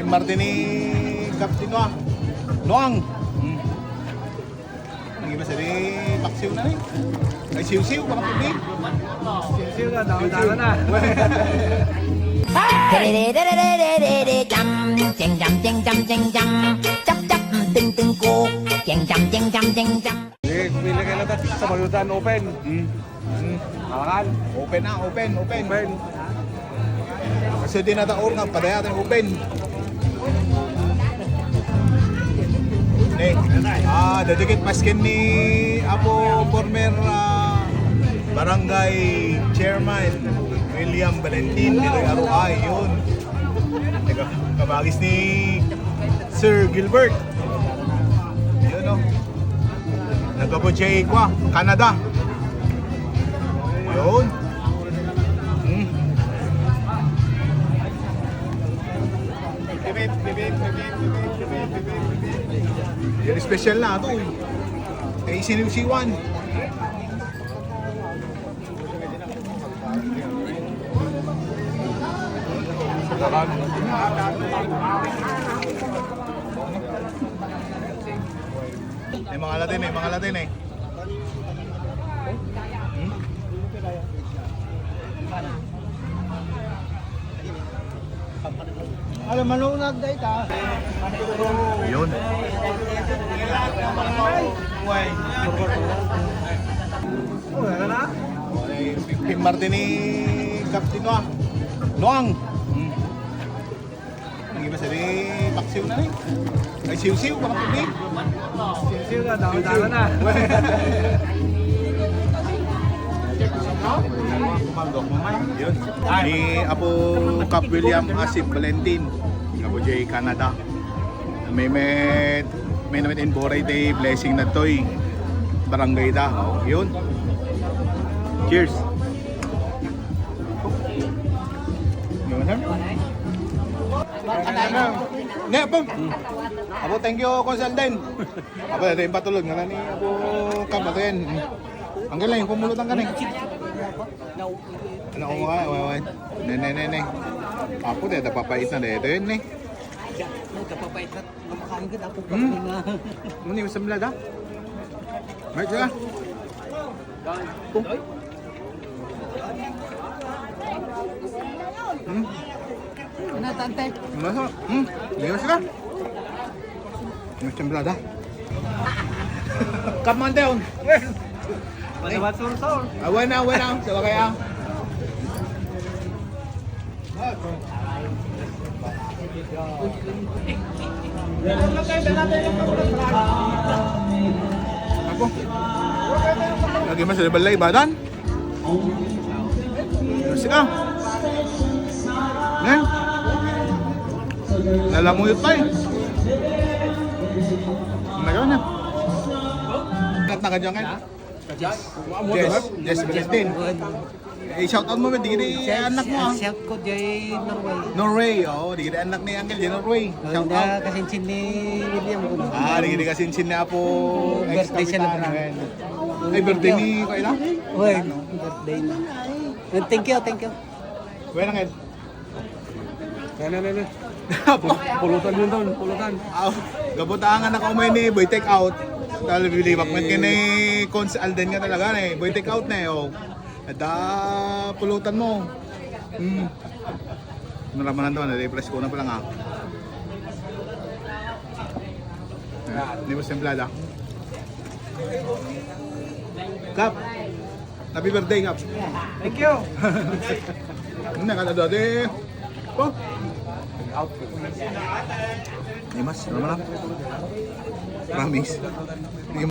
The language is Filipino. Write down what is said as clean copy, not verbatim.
Martini Captain Noang. Ang iba sabi, paksiw na rin. Ay siw-siw, baka pagin. Siw na, dami-dami na. Jam jing jam jing jam jing jam chap chap ting ting ko jing jam jing jam jing jam. Pili kayo na sa Malutan Open. Halangan. Open na, open. Kasi di nataor nga, padaya natin open. Dadikit paskin ni Apo former barangay chairman William Valentin Niloy Aruay, yun. Kabagis ni Sir Gilbert. Yun o. Nagkabutsyay kwa, Canada. Yun. Yan special na ito. Kay sinusiwan. Mga Latin eh. Alam, manunag na ita. Yun. Wala na? Kim Martini Captain Noang. Ang iba sabi, paksiw na rin. Ay siw-siw, baka pagin. Siw na, dami-dami na. Yun. Ni Apo Cap William Asip Valentin, Apo J Canada. May naman in Boray Day blessing na toy. Barangay da. Yun. Cheers. Ne, Apo. Apo, thank you, Consultant. Apo, ito yung patulog nga ni Apo Cap natin. Ang galing, pumulutan ka na. Ano ko nga, wait. Ne. Apo, dito papait na dito yun eh. Kapapait na kumakain ka dapat na. Ano yung samlad ha? May sila. Ano, tante? Masa? Ngayon sila. Yung samlad ha? Come on down. Madabat sur-sur. Awan na. Sawa kaya. Ako. Lagi mas ada balay badan. Masih ka. Nen. Lalamuyot pa eh. Nagawa na. Nat na ka dyan kayo? Yes, Valentin. I-shout out mo ba, di anak mo Shout ko jay Norway. Norway, di anak ni Uncle di Norway. Shout out. Kasinsin ni William ko. Di kasinsin na po Birthday siya na pala. Ay, birthday ni Kaila? Uy, birthday na. Thank you. Wala nga. Na. Pulutan yun doon, pulutan. Gabutangan na kamay ni Boy Take Out. Dahil bilibak man kini Cons Alden nga talaga eh. Boy Take Out na eh. Ada pulutan mo. Naraman doon, na-refresh ko na pala nga. Hindi mo semblada. Kap, happy birthday, Kap. Thank you. Hindi ka na dati. Oh. Out. Dimas, naman lang. Promise.